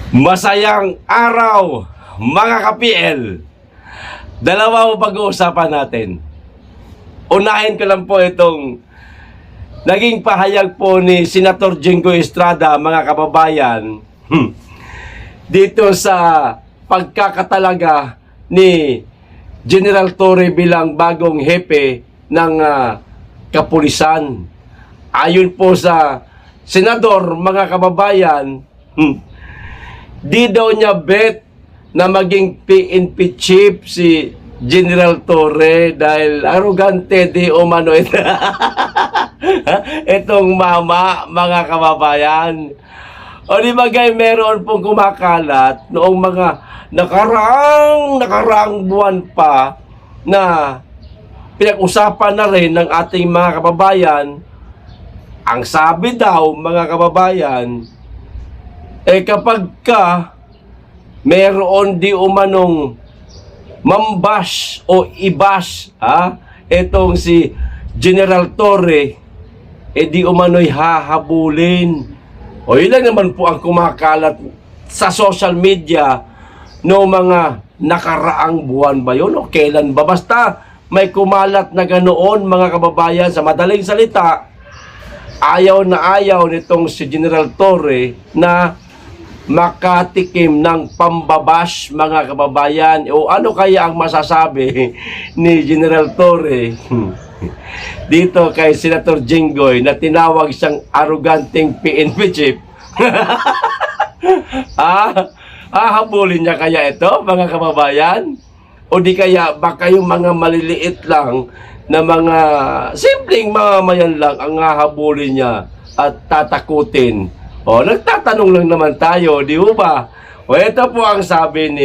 Masayang araw, mga ka-PL. Dalawa ang pag-uusapan natin. Unahin ko lang po itong naging pahayag po ni Senator Jinggoy Estrada, mga kababayan, dito sa pagkakatalaga ni General Torre bilang bagong hepe ng kapulisan. Ayon po sa senador, mga kababayan, di daw niya bet na maging PNP chief si General Torre dahil arrogante di umano ito. Itong mama, mga kababayan. O di bagay meron pong kumakalat noong mga nakaraang buwan pa na pinag-usapan na rin ng ating mga kababayan. Ang sabi daw, mga kababayan, kapag ka meron di umanong mambash o ibash itong si General Torre, di umano'y hahabulin. O yun lang naman po ang kumakalat sa social media no mga nakaraang buwan ba yun o kailan ba? Basta may kumalat na ganoon, mga kababayan. Sa madaling salita, ayaw na ayaw nitong si General Torre na makatikim ng pambabash, mga kababayan. O ano kaya ang masasabi ni General Torre dito kay Senator Jinggoy na tinawag siyang arroganting PNP chief? Hahabulin niya kaya ito, mga kababayan? O di kaya baka yung mga maliliit lang na mga simpleng mamamayan lang ang hahabulin niya at tatakutin? O, nagtatanong lang naman tayo, di ba? O, ito po ang sabi ni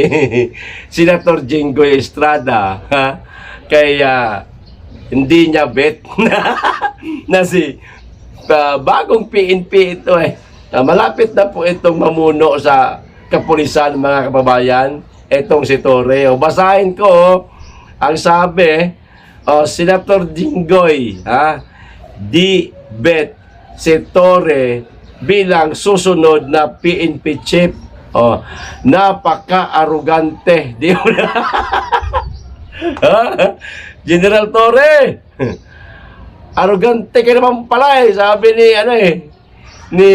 Senator Jinggoy Estrada, kaya hindi niya bet na si bagong PNP ito malapit na po itong mamuno sa kapulisan, mga kababayan, itong si Torre. O, basahin ko ang sabi, Senator Jinggoy, di bet si Torre bilang susunod na PNP chief. Napaka-arrogante. Di mo na? General Torre, arrogante ka naman pala sabi ni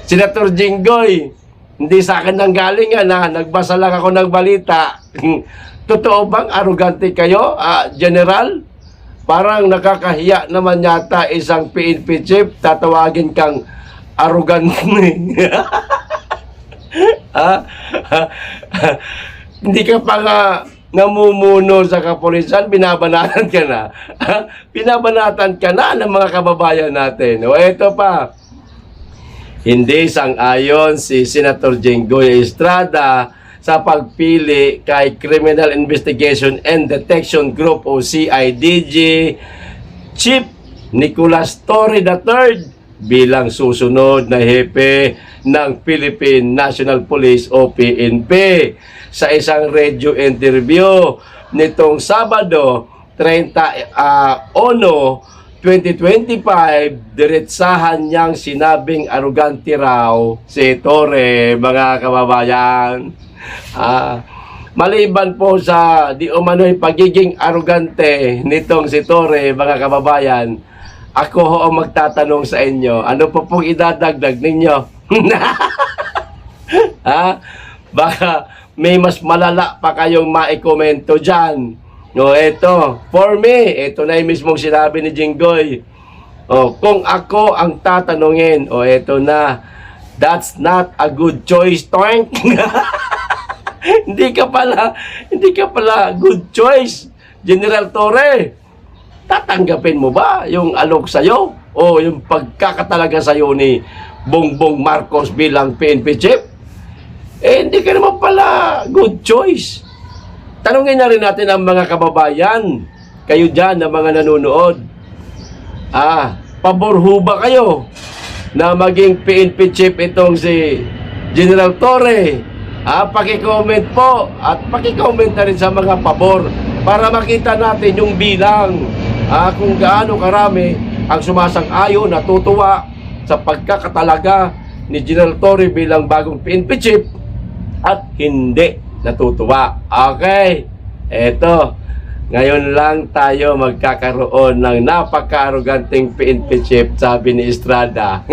Senator Jinggoy. Hindi sa akin nang galing yan, nagbasa lang ako ng balita. Totoo bang arrogante kayo, General? Parang nakakahiya naman yata isang PNP chief, tatawagin kang arrogant. Hindi ka pa nga namumuno sa kapulisan, binabanatan ka na. Binabanatan ka na ng mga kababayan natin. O eto pa, hindi sang-ayon si Senator Jinggoy Estrada sa pagpili kay Criminal Investigation and Detection Group o CIDG Chief Nicolas Torre III bilang susunod na hepe ng Philippine National Police o PNP. Sa isang radio interview nitong Sabado 30/1/2025, diretsahan niyang sinabing arrogante raw si Torre, mga kababayan. Maliban po sa di umano'y pagiging arrogante nitong si Torre, mga kababayan, ako ho ang magtatanong sa inyo, ano po pong idadagdag ninyo? Baka may mas malala pa kayong maikomento dyan. O eto, for me, eto na yung mismong sinabi ni Jinggoy. Kung ako ang tatanungin, eto na, that's not a good choice, toink. Hindi ka pala good choice, General Torre. Tatanggapin mo ba yung alok sa'yo o yung pagkakatalaga sa'yo ni Bongbong Marcos bilang PNP chief? Hindi ka naman pala good choice. Tanungin na rin natin ang mga kababayan, kayo dyan na mga nanonood. Pabor ho ba kayo na maging PNP chief itong si General Torre? Paki-comment po at paki-comment na rin sa mga pabor para makita natin yung bilang. Kung gaano karami ang sumasang-ayon, natutuwa sa pagkakatalaga ni General Torre bilang bagong PNP chief at hindi natutuwa. Okay, eto, ngayon lang tayo magkakaroon ng napaka-arroganting PNP chief, sabi ni Estrada.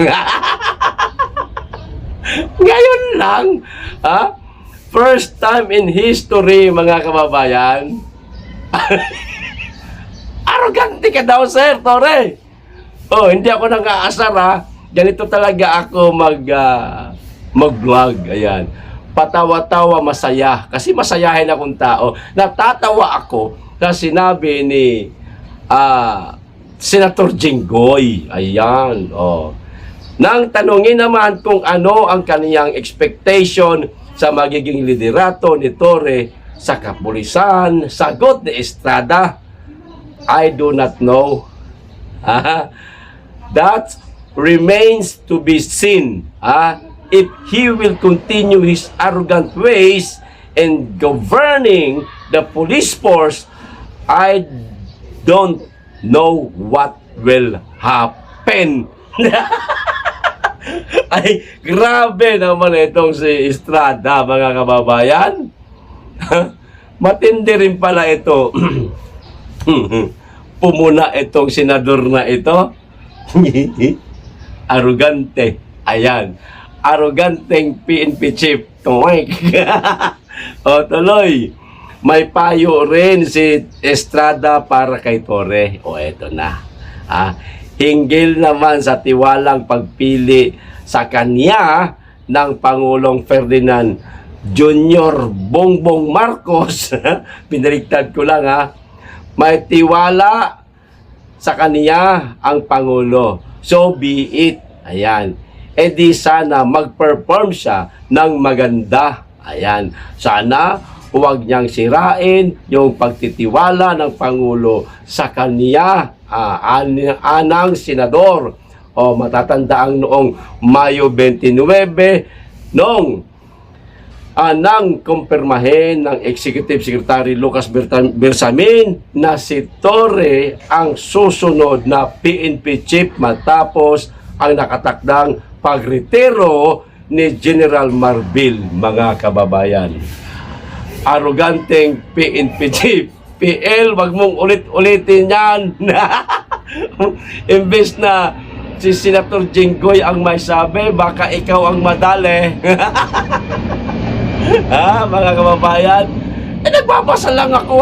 Ngayon lang, ha? First time in history, mga kababayan. Arrogante ka daw, Sir Torre. Oh, hindi ako nang-aasar, ha. Ganito talaga ako mag-vlog. Ayan. Patawa-tawa, masaya. Kasi masayahin akong tao. Natatawa ako sa sinabi ni Senator Jinggoy. Ayan. Oh. Nang tanungin naman kung ano ang kaniyang expectation sa magiging liderato ni Torre sa kapulisan, sagot ni Estrada, I do not know. That remains to be seen. If he will continue his arrogant ways in governing the police force, I don't know what will happen. Ay, grabe naman itong si Estrada, mga kababayan. Matindi rin pala ito. Pumuna itong senador na ito. Arrogante. Ayan. Arroganteng PNP chief. O, tuloy. May payo rin si Estrada para kay Torre. O, eto na. Hinggil naman sa tiwalang pagpili sa kanya ng Pangulong Ferdinand Jr. Bongbong Marcos. Pinaliktad ko lang, may tiwala sa kanya ang Pangulo. So be it. Ayan. E di sana mag-perform siya ng maganda. Ayan. Sana huwag niyang sirain yung pagtitiwala ng Pangulo sa kanya, anang senador. O matatandaan noong Mayo 29, noong nang kumpirmahin ng Executive Secretary Lucas Bersamin na si Torre ang susunod na PNP chief matapos ang nakatakdang pagretiro ni General Marbil, mga kababayan. Arroganteng PNP chief. PL, wag mong ulit-ulitin yan. Imbes na si Senator Jinggoy ang may sabi, baka ikaw ang madali. Mga kababayan, nagbabasa lang ako,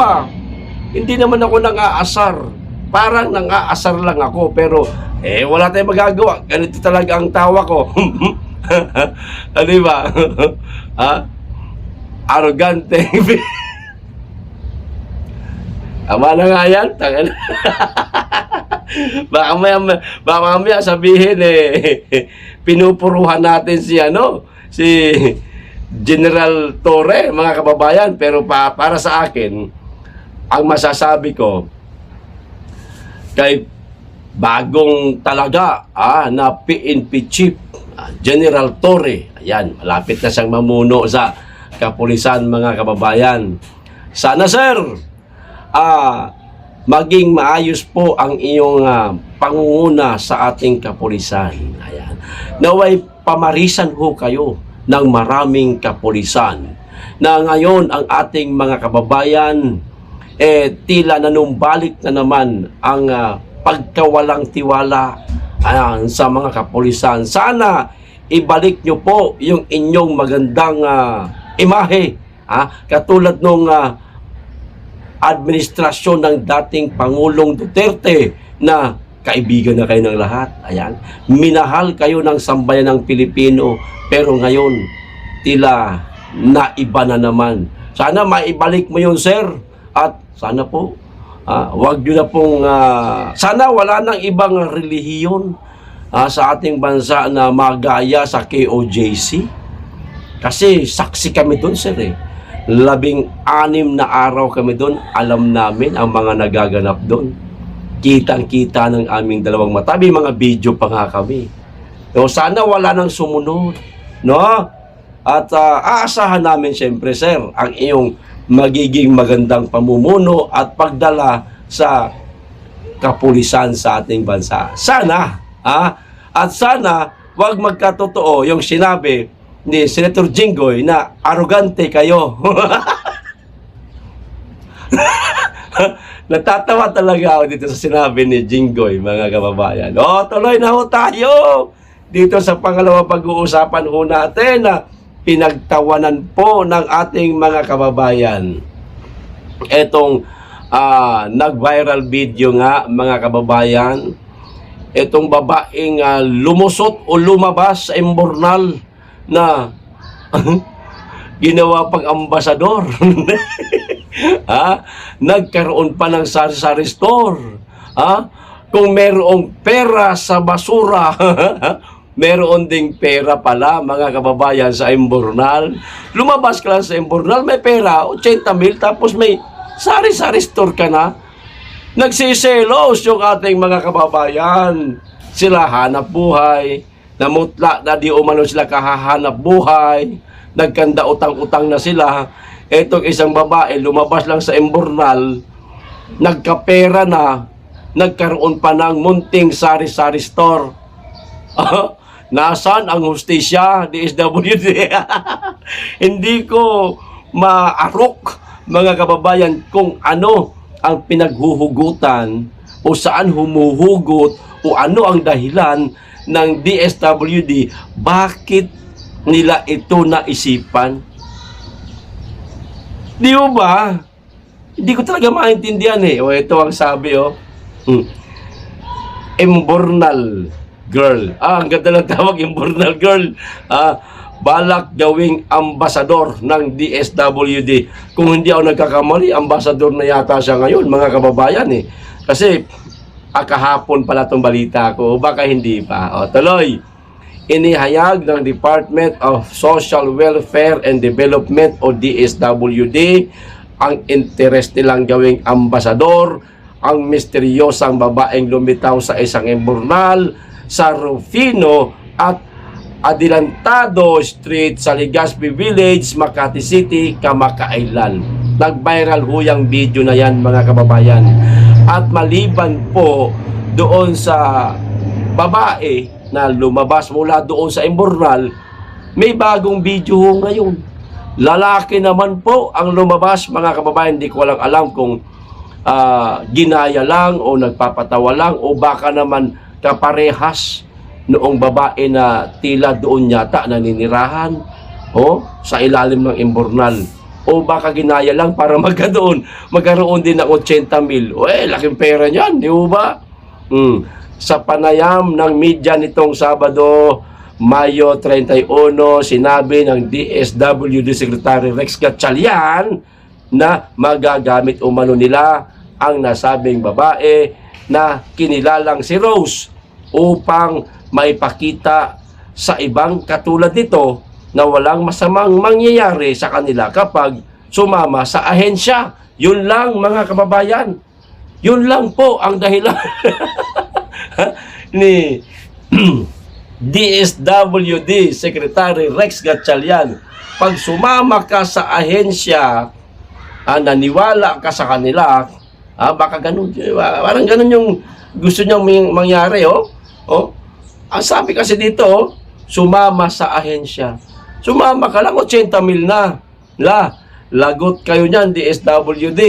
Hindi naman ako nang-aasar. Parang nang-aasar lang ako, pero wala tayong magagawa. Ganito talaga ang tawa ko. Di ba? Arrogante. Tama na nga yan. Baka mamaya sabihin pinupuruhan natin si General Torre, mga kababayan. Pero para sa akin, ang masasabi ko kay bagong talaga na PNP chief, General Torre, ayan, malapit na siyang mamuno sa kapulisan, mga kababayan. Sana, sir, maging maayos po ang iyong pangunguna sa ating kapulisan. Ayan. Naway pamarisan ho kayo ng maraming kapulisan na ngayon ang ating mga kababayan tila nanumbalik na naman ang pagkawalang tiwala sa mga kapulisan. Sana ibalik nyo po yung inyong magandang imahe, katulad nung administrasyon ng dating Pangulong Duterte na kaibigan na kayo ng lahat. Ayan. Minahal kayo ng sambayan ng Pilipino, pero ngayon tila naiba na naman. Sana maibalik mo yun, sir. At sana po wag nyo na pong sana wala nang ibang relihiyon sa ating bansa na magaya sa KOJC. Kasi saksi kami doon, sir. 16 na araw kami doon. Alam namin ang mga nagaganap doon. Kitang-kita ng aming dalawang mata. May mga video pa nga kami. So, sana wala nang sumunod. No? At aasahan namin, siyempre, sir, ang iyong magiging magandang pamumuno at pagdala sa kapulisan sa ating bansa. Sana, at sana wag magkatotoo yung sinabi ni Senator Jinggoy na arrogante kayo. Natatawa talaga ako dito sa sinabi ni Jinggoy, mga kababayan. Tuloy na ho tayo dito sa pangalawang pag-uusapan ho natin na pinagtawanan po ng ating mga kababayan. Etong nag-viral video nga, mga kababayan, itong babaeng lumusot o lumabas sa imbornal na ginawa pang ambasador. Nagkaroon pa ng sari-sari store. Kung merong pera sa basura, meron ding pera pala, mga kababayan, sa imbornal. Lumabas ka lang sa imbornal, may pera, 80,000, tapos may sari-sari store ka na. Nagsiselos yung ating mga kababayan. Sila hanap buhay, namutla na di umano sila kahahanap buhay, nagkanda utang-utang na sila. Etong isang babae, lumabas lang sa imbornal, nagkapera na, nagkaroon pa ng munting sari-sari store. Nasaan ang hustisya, DSWD? Hindi ko maarok, mga kababayan, kung ano ang pinaghuhugutan o saan humuhugot o ano ang dahilan ng DSWD, bakit nila ito naisipan. Di ba? Hindi ko talaga maintindihan ito ang sabi Imbornal girl. Ang ganda ng tawag, imbornal girl. Balak gawing ambasador ng DSWD. Kung hindi ako nagkakamali, ambasador na yata siya ngayon, mga kababayan Kasi kahapon pala itong balita ko, baka hindi pa. Tuloy. Inihayag ng Department of Social Welfare and Development o DSWD ang interes nilang gawing ambasador ang misteryosang babaeng lumitaw sa isang imbornal sa Rufino at Adelantado Street sa Legazpi Village, Makati City, Kamakailan. Nag-viral ho yung video na yan, mga kababayan. At maliban po doon sa babae na lumabas mula doon sa imbornal, may bagong video ho ngayon. Lalaki naman po ang lumabas, mga kababayan. Hindi ko lang alam kung ginaya lang o nagpapatawa lang o baka naman kaparehas noong babae na tila doon yata naninirahan sa ilalim ng imbornal. O baka ginaya lang para magkaroon din ng 80,000. Laking pera niyan, di ba? Sa panayam ng media nitong Sabado, Mayo 31, sinabi ng DSWD Secretary Rex Gatchalian na magagamit umano nila ang nasabing babae na kinilalang si Rose upang maipakita sa ibang katulad nito na walang masamang mangyayari sa kanila kapag sumama sa ahensya. Yun lang, mga kababayan. Yun lang po ang dahilan ni DSWD Secretary Rex Gatchalian. Pag sumama ka sa ahensya, naniwala ka sa kanila, baka ganun, parang ganun yung gusto niyang mangyari. Ang sabi kasi dito, sumama sa ahensya. Sumama ka lang, 80,000 na. Lagot kayo niyan, DSWD.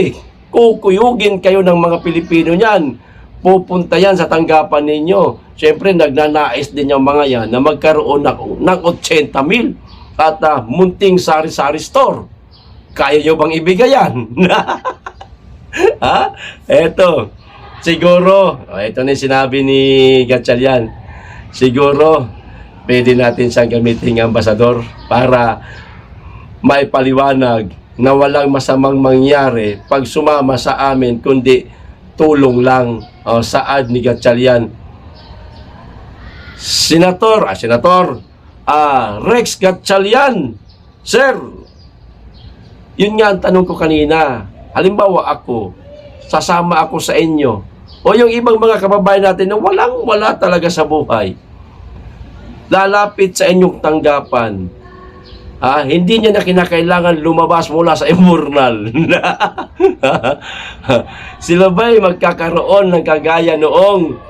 Kukuyugin kayo ng mga Pilipino niyan. Pupunta yan sa tanggapan ninyo. Siyempre, nagnanais din yung mga yan na magkaroon ng 80,000 at munting sari-sari store. Kaya nyo bang ibigay yan? Eto. Siguro, ito na sinabi ni Gatchalian. Siguro, pwede natin siyang gamitin ng ambasador para may paliwanag na walang masamang mangyari pag sumama sa amin, kundi tulong lang. Saad ni Gatchalian. Senator Rex Gatchalian, sir, yun nga ang tanong ko kanina. Halimbawa ako, sasama ako sa inyo, o yung ibang mga kababayan natin na wala talaga sa buhay, lalapit sa inyong tanggapan, hindi niya na kinakailangan lumabas mula sa imbornal. Sila ba'y magkakaroon ng kagaya noong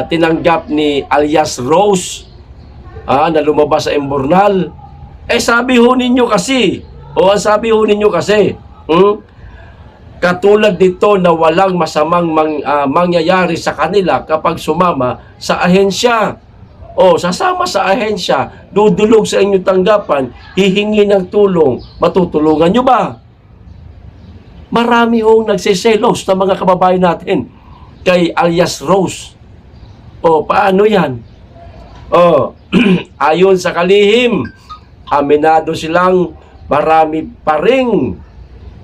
tinanggap ni alias Rose na lumabas sa Imbornal. Sabi ho ninyo kasi, ang sabi ho ninyo kasi, katulad dito na walang masamang mangyayari sa kanila kapag sumama sa ahensya. Sasama sa ahensya, dudulog sa inyong tanggapan, hihingi ng tulong, matutulungan nyo ba? Marami hong nagsiselos na mga kababayan natin kay alias Rose. Paano yan? Ayon sa kalihim, aminado silang marami pa ring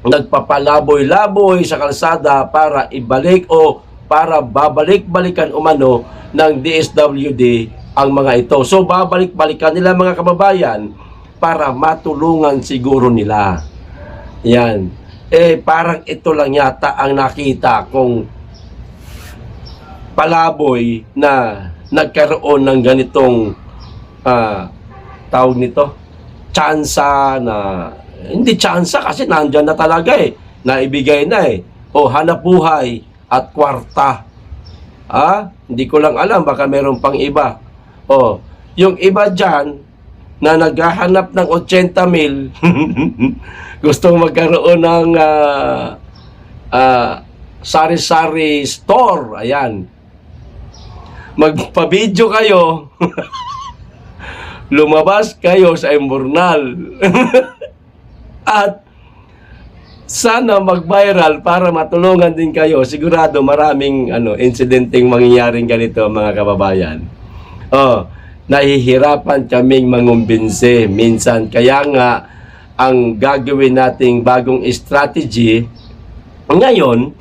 nagpapalaboy-laboy sa kalsada para ibalik o para babalik-balikan umano ng DSWD ang mga ito. So babalik-balikan nila mga kababayan para matulungan siguro nila. Yan. Parang ito lang yata ang nakita kong palaboy na nagkaroon ng ganitong tawag nito, tsansa na, hindi tsansa kasi nandyan na talaga naibigay na hanap buhay at kwarta. Hindi ko lang alam, baka meron pang iba. Yung iba dyan na naghahanap ng 80,000 gustong magkaroon ng sari-sari store, ayan, magpa-video kayo lumabas kayo sa Imbornal at sana mag-viral para matulungan din kayo. Sigurado maraming insidenteng mangyayaring ganito mga kababayan. Nahihirapan kaming mangumbinse minsan, kaya nga ang gagawin nating bagong strategy ngayon,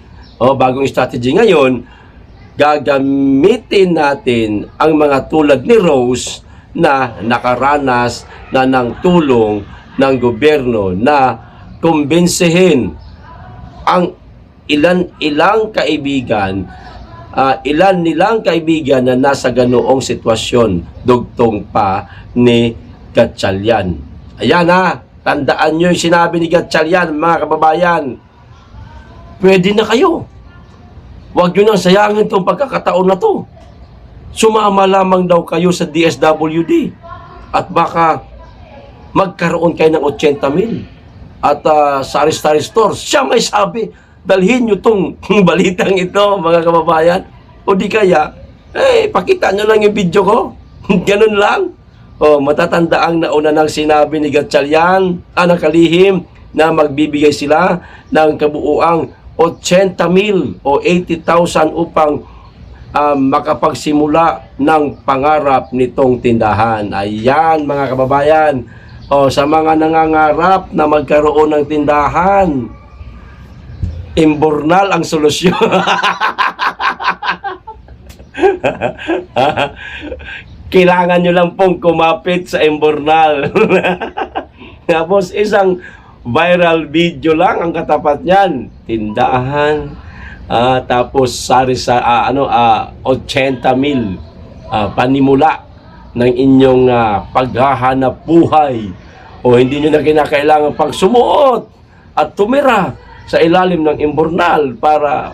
gagamitin natin ang mga tulad ni Rose na nakaranas na ng tulong ng gobyerno na kumbinsihin ang ilang kaibigan, ilan nilang kaibigan na nasa ganoong sitwasyon, dugtong pa ni Gatchalian. Ayan tandaan nyo yung sinabi ni Gatchalian, mga kababayan. Pwede na kayo. Huwag nyo nang sayangin itong pagkakataon na to. Sumama lamang daw kayo sa DSWD at baka magkaroon kayo ng 80,000 at sari-sari stores. Siya may sabi, dalhin nyo itong balitang ito mga kababayan, o di kaya pakita nyo lang yung video ko. Ganun lang. Matatandaan nauna nang sinabi ni Gatchalian, ng kalihim, na magbibigay sila ng kabuuang 80,000 o 80,000 upang makapagsimula ng pangarap nitong tindahan. Ayan mga kababayan, sa mga nangangarap na magkaroon ng tindahan, Imbornal ang solusyon. Kailangan nyo lang pong kumapit sa Imbornal. Tapos isang viral video lang ang katapat niyan, tindahan, tapos sari sa 80,000 panimula ng inyong paghahanap buhay, o hindi nyo na kinakailangan pang sumuot at tumira sa ilalim ng Imbornal para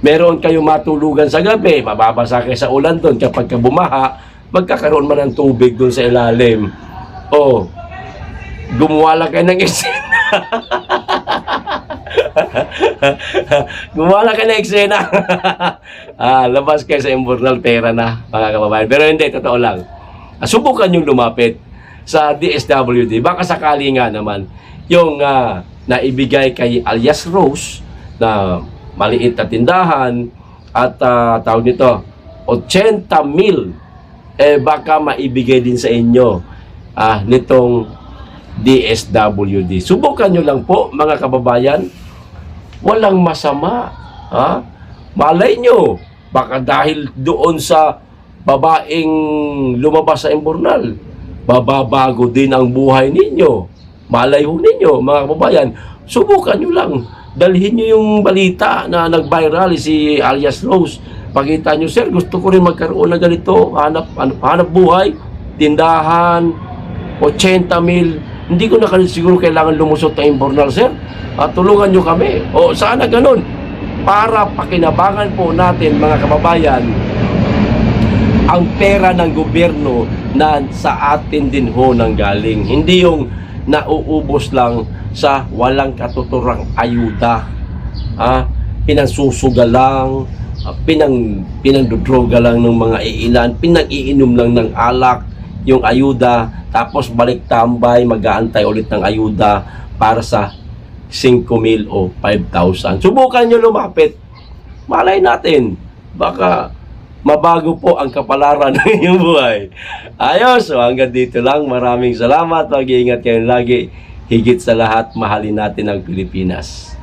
meron kayo matulugan sa gabi, mababasa kayo sa ulan doon kapag bumaha, magkakaroon man ng tubig doon sa ilalim. Gumawa lang kayo ng eksena. Gumawa lang kayo ng eksena. Labas kayo sa Imbornal, pera na, mga kababayan. Pero hindi, totoo lang. Subukan yung lumapit sa DSWD. Baka sakali nga naman, yung naibigay kay alias Rose na maliit na tindahan at tawag nito 80,000, baka maibigay din sa inyo nitong DSWD. Subukan nyo lang po mga kababayan, walang masama. Malay nyo, baka dahil doon sa babaeng lumabas sa Imbornal, bababago din ang buhay ninyo. Malay ho ninyo mga kababayan. Subukan nyo lang, dalhin nyo yung balita na nag-viral si alias Rose. Pakita nyo, sir, gusto ko rin magkaroon ng ganito, hanap buhay, tindahan, 80,000. Hindi ko na siguro kailangan lumusot ng Imbornal, sir. Tulungan nyo kami. Sana ganun. Para pakinabangan po natin, mga kababayan, ang pera ng gobyerno na sa atin din ho nanggaling. Hindi yung nauubos lang sa walang katuturang ayuda. Pinansusuga lang, pinandudroga lang ng mga iilan, pinag-iinom lang ng alak yung ayuda, tapos balik tambay, mag-aantay ulit ng ayuda para sa 5,000 o 5,000. Subukan nyo lumapit. Malay natin, baka mabago po ang kapalaran ng inyong buhay. Ayos, so hanggang dito lang. Maraming salamat. Mag-iingat kayo lagi. Higit sa lahat, mahalin natin ang Pilipinas.